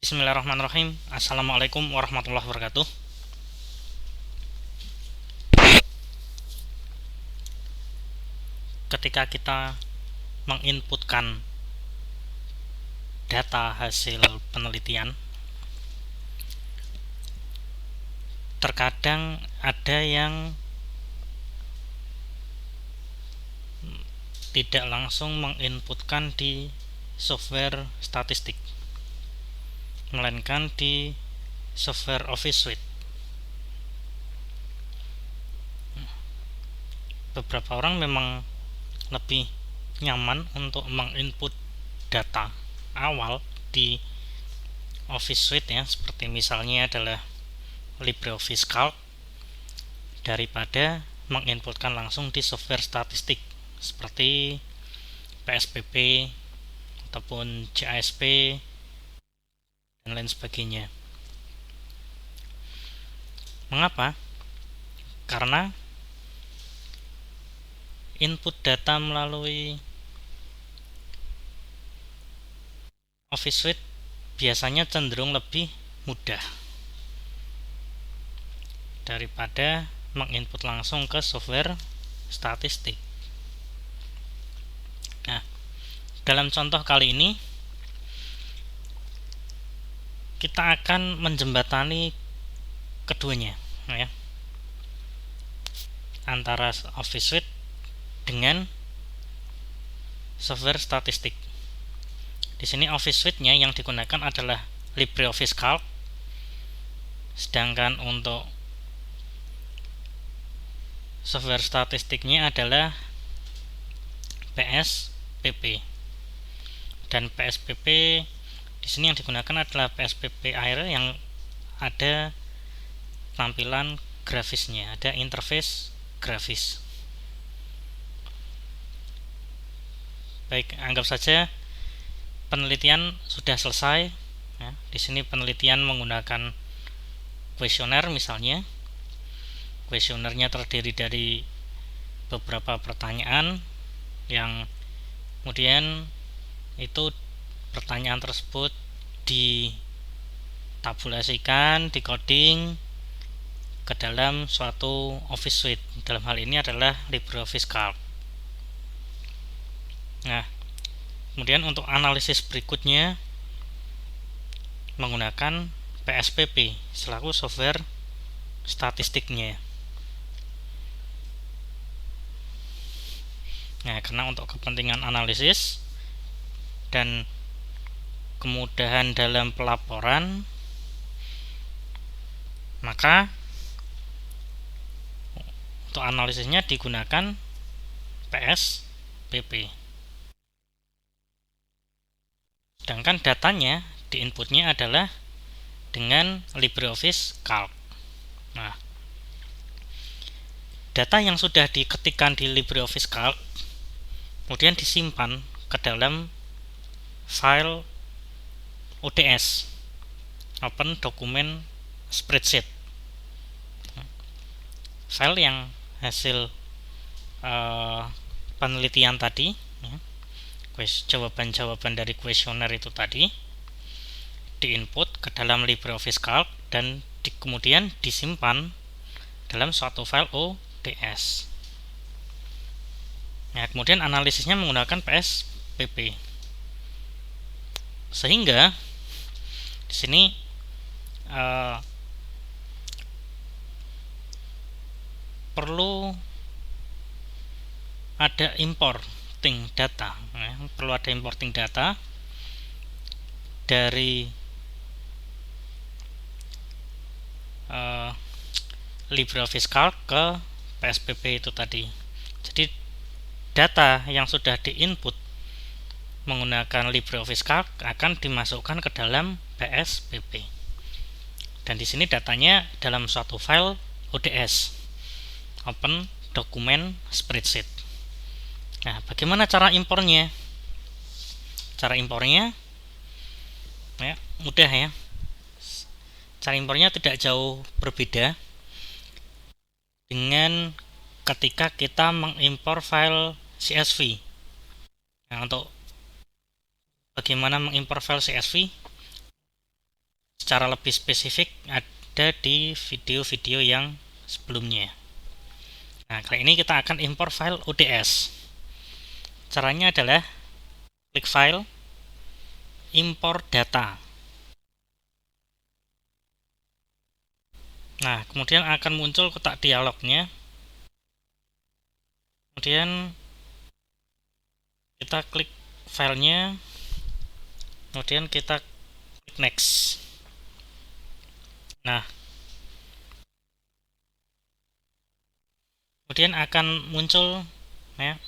Bismillahirrahmanirrahim. Assalamualaikum warahmatullahi wabarakatuh. Ketika kita menginputkan data hasil penelitian, terkadang ada yang tidak langsung menginputkan di software statistik, melainkan di software Office Suite. Beberapa orang memang lebih nyaman untuk menginput data awal di Office Suite ya, seperti misalnya adalah LibreOffice Calc, daripada menginputkan langsung di software statistik seperti PSPP ataupun JASP dan lain sebagainya. Mengapa? Karena input data melalui Office Suite biasanya cenderung lebih mudah daripada menginput langsung ke software statistik. Nah, dalam contoh kali ini kita akan menjembatani keduanya ya, antara Office Suite dengan software statistik. Di sini Office Suite-nya yang digunakan adalah LibreOffice Calc, sedangkan untuk software statistiknya adalah PSPP. Dan PSPP di sini yang digunakan adalah PSPP Air yang ada tampilan grafisnya, ada interface grafis. Baik, anggap saja penelitian sudah selesai. Ya, di sini penelitian menggunakan kuesioner misalnya. Kuesionernya terdiri dari beberapa pertanyaan yang kemudian itu pertanyaan tersebut ditabulasikan, dicoding ke dalam suatu Office Suite. Dalam hal ini adalah LibreOffice Calc. Nah, kemudian untuk analisis berikutnya menggunakan PSPP selaku software statistiknya. Nah, karena untuk kepentingan analisis dan kemudahan dalam pelaporan, maka untuk analisisnya digunakan PSPP. Sedangkan datanya diinputnya adalah dengan LibreOffice Calc. Nah, data yang sudah diketikkan di LibreOffice Calc kemudian disimpan ke dalam file ODS, Open Document Spreadsheet. File yang hasil penelitian tadi ya, jawaban-jawaban dari kuesioner itu tadi diinput ke dalam LibreOffice Calc dan kemudian disimpan dalam suatu file ODS. Nah, kemudian analisisnya menggunakan PSPP. Sehingga di sini perlu ada importing data, ya, perlu ada importing data dari LibreOffice Calc ke PSPP itu tadi. Jadi data yang sudah diinput menggunakan LibreOffice Calc akan dimasukkan ke dalam PSPP. Dan di sini datanya dalam suatu file ODS, Open Document Spreadsheet. Nah, bagaimana cara impornya? Cara impornya ya, mudah ya. Cara impornya tidak jauh berbeda dengan ketika kita mengimpor file CSV. Nah, untuk bagaimana mengimpor file CSV? secara lebih spesifik ada di video-video yang sebelumnya. Nah, kali ini kita akan impor file ODS. Caranya adalah klik file, impor data. Nah, kemudian akan muncul kotak dialognya. Kemudian kita klik filenya, kemudian kita klik next. Nah, kemudian akan muncul ya,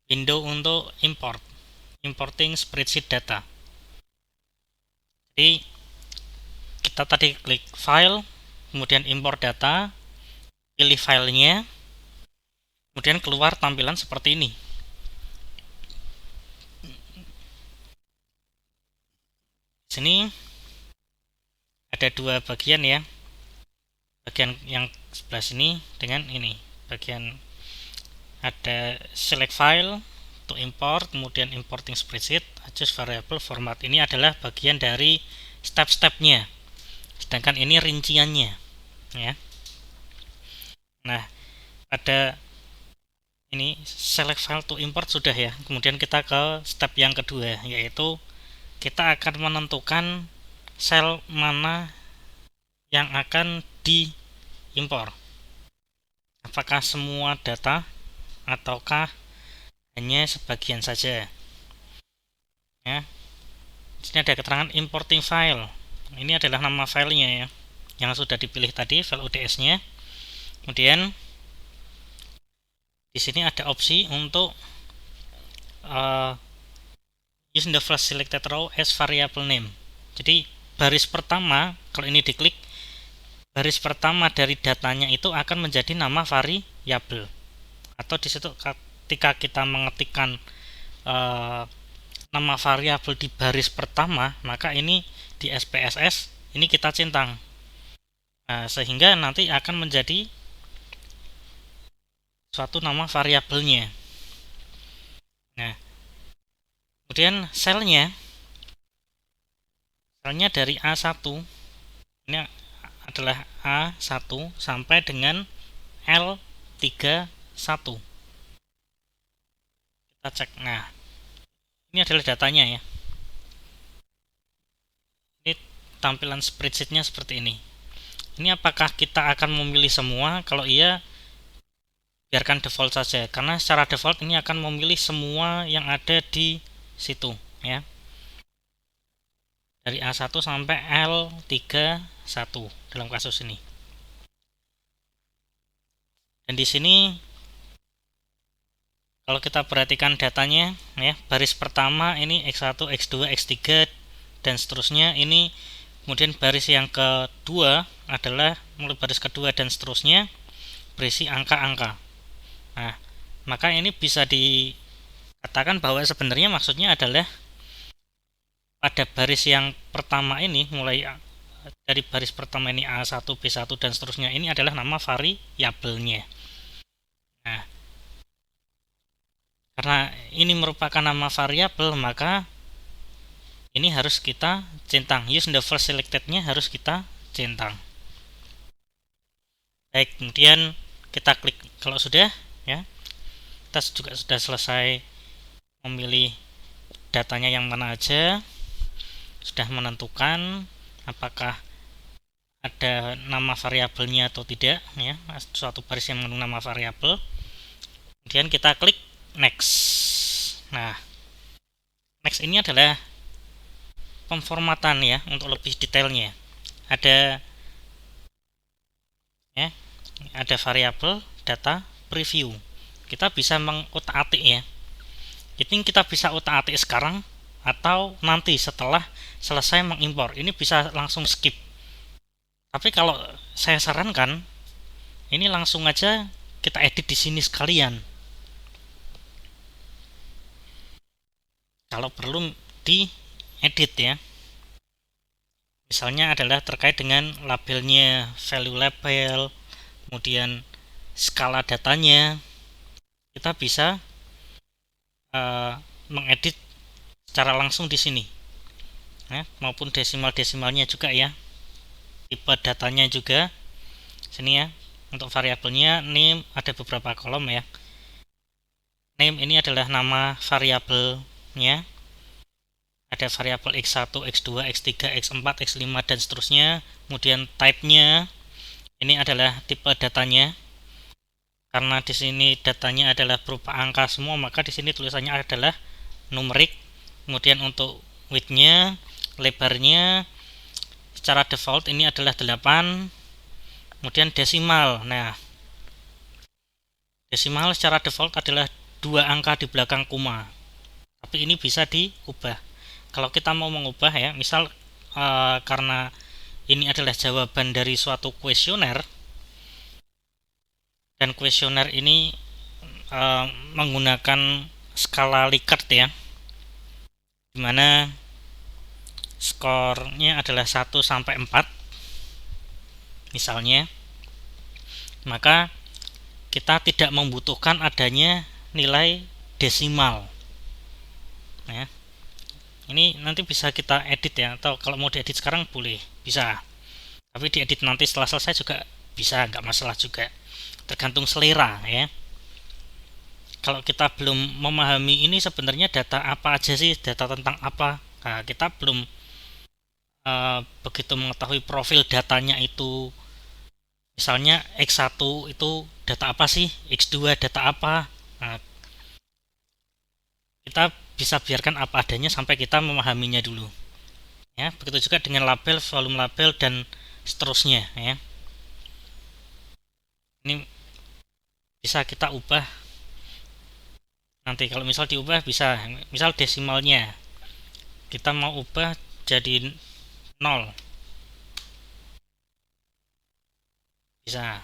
window untuk importing spreadsheet data. Jadi kita tadi klik file, kemudian import data, pilih filenya, kemudian keluar tampilan seperti ini. Di sini ada dua bagian ya, bagian yang sebelah sini dengan ini, bagian ada select file to import, kemudian importing spreadsheet, adjust variable format. Ini adalah bagian dari step-stepnya, sedangkan ini rinciannya ya. Nah, pada ini select file to import sudah ya. Kemudian kita ke step yang kedua, yaitu kita akan menentukan sel mana yang akan diimpor. Apakah semua data ataukah hanya sebagian saja? Ya. Di sini ada keterangan importing file. Ini adalah nama filenya ya, yang sudah dipilih tadi, file ODS-nya. Kemudian di sini ada opsi untuk use the first selected row as variable name. Jadi baris pertama, kalau ini diklik, baris pertama dari datanya itu akan menjadi nama variabel. Atau di situ ketika kita mengetikkan nama variabel di baris pertama, maka ini di SPSS ini kita centang. Nah, sehingga nanti akan menjadi suatu nama variabelnya. Nah, kemudian selnya dari A1, ini adalah A1 sampai dengan L31. Kita cek. Nah, ini adalah datanya ya. Ini tampilan spreadsheetnya seperti ini. Ini apakah kita akan memilih semua? Kalau iya, biarkan default saja, karena secara default ini akan memilih semua yang ada di situ ya, dari A1 sampai L31 dalam kasus ini. Dan di sini kalau kita perhatikan datanya ya, baris pertama ini X1, X2, X3 dan seterusnya. Ini kemudian baris yang kedua adalah mulai baris kedua dan seterusnya berisi angka-angka. Nah, maka ini bisa dikatakan bahwa sebenarnya maksudnya adalah pada baris yang pertama ini, mulai dari baris pertama ini A1, B1 dan seterusnya, ini adalah nama variabelnya. Nah, karena ini merupakan nama variabel, maka ini harus kita centang. Use the first selected-nya harus kita centang. Baik, kemudian kita klik kalau sudah ya, kita juga sudah selesai memilih datanya yang mana aja, sudah menentukan apakah ada nama variabelnya atau tidak ya, suatu baris yang mengandung nama variabel. Kemudian kita klik next. Nah, next ini adalah pemformatan ya, untuk lebih detailnya. Ada ya, ada variabel data preview. Kita bisa mengutak-atik ya. Jadi kita bisa utak-atik sekarang atau nanti setelah selesai mengimpor. Ini bisa langsung skip. Tapi kalau saya sarankan, ini langsung aja kita edit di sini sekalian. Kalau perlu diedit ya. Misalnya adalah terkait dengan labelnya, value label, kemudian skala datanya, kita bisa mengedit secara langsung di sini ya, maupun desimal-desimalnya juga ya. tipe datanya juga. Sini ya, untuk variabelnya name ada beberapa kolom ya. Name ini adalah nama variabelnya. Ada variabel x1, x2, x3, x4, x5 dan seterusnya. Kemudian type-nya ini adalah tipe datanya. Karena di sini datanya adalah berupa angka semua, maka di sini tulisannya adalah numerik. Kemudian untuk width-nya, lebarnya secara default ini adalah 8. Kemudian desimal. Nah, desimal secara default adalah 2 angka di belakang koma. Tapi ini bisa diubah. Kalau kita mau mengubah ya, misal karena ini adalah jawaban dari suatu kuesioner, dan kuesioner ini menggunakan skala Likert ya, dimana skornya adalah 1 sampai 4 misalnya, maka kita tidak membutuhkan adanya nilai desimal ya. Ini nanti bisa kita edit ya, atau kalau mau diedit sekarang boleh, bisa, tapi diedit nanti setelah selesai juga bisa, nggak masalah juga, tergantung selera ya. Kalau kita belum memahami ini sebenarnya data apa aja sih, data tentang apa, nah, kita belum begitu mengetahui profil datanya itu. Misalnya X1 itu data apa sih, X2 data apa. Nah, kita bisa biarkan apa adanya sampai kita memahaminya dulu ya. Begitu juga dengan label, volume label dan seterusnya ya. Ini bisa kita ubah nanti. Kalau misal diubah bisa, misal desimalnya kita mau ubah jadi 0, bisa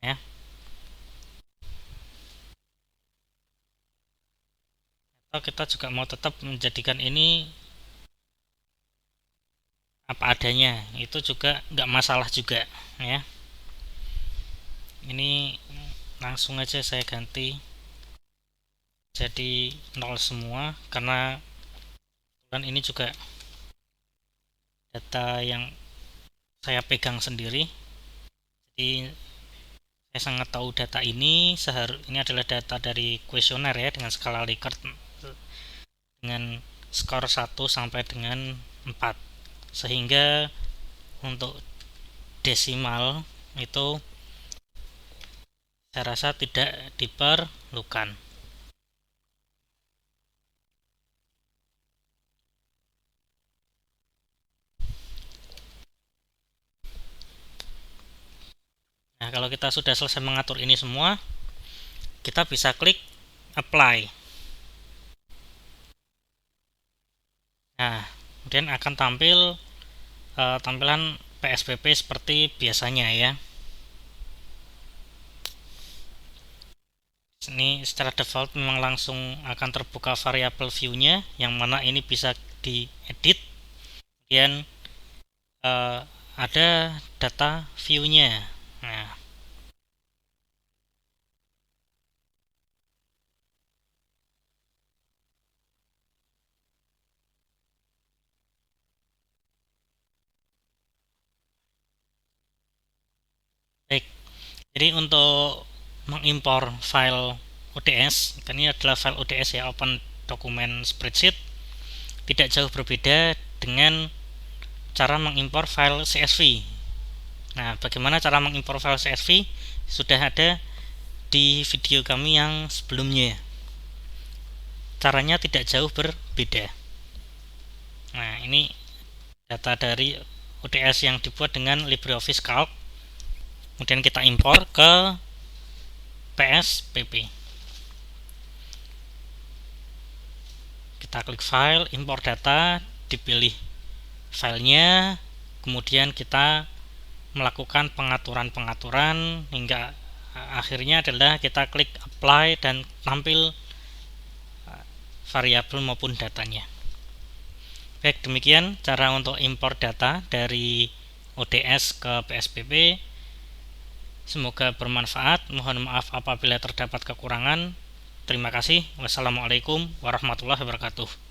ya. Atau kita juga mau tetap menjadikan ini apa adanya, itu juga nggak masalah juga ya. Ini langsung aja saya ganti jadi 0 semua, karena ini juga data yang saya pegang sendiri, jadi saya sangat tahu data ini. Ini adalah data dari kuesioner ya, dengan skala Likert dengan skor 1 sampai dengan 4, sehingga untuk desimal itu saya rasa tidak diperlukan. Nah, kalau kita sudah selesai mengatur ini semua, kita bisa klik apply. Nah, kemudian akan tampil tampilan PSBB seperti biasanya ya. Ini secara default memang langsung akan terbuka variabel view-nya, yang mana ini bisa diedit. Kemudian ada data view-nya. Nah, baik. Jadi untuk mengimpor file ODS, ini adalah file ODS ya, Open Document Spreadsheet, tidak jauh berbeda dengan cara mengimpor file CSV. Nah, bagaimana cara mengimpor file CSV sudah ada di video kami yang sebelumnya. Caranya tidak jauh berbeda. Nah, ini data dari ODS yang dibuat dengan LibreOffice Calc. Kemudian kita impor ke PSBB. Kita klik file, impor data, dipilih filenya, kemudian kita melakukan pengaturan-pengaturan hingga akhirnya adalah kita klik apply dan tampil variabel maupun datanya. Baik, demikian cara untuk impor data dari ODS ke PSBB. Semoga bermanfaat. Mohon maaf apabila terdapat kekurangan. Terima kasih. Wassalamualaikum warahmatullahi wabarakatuh.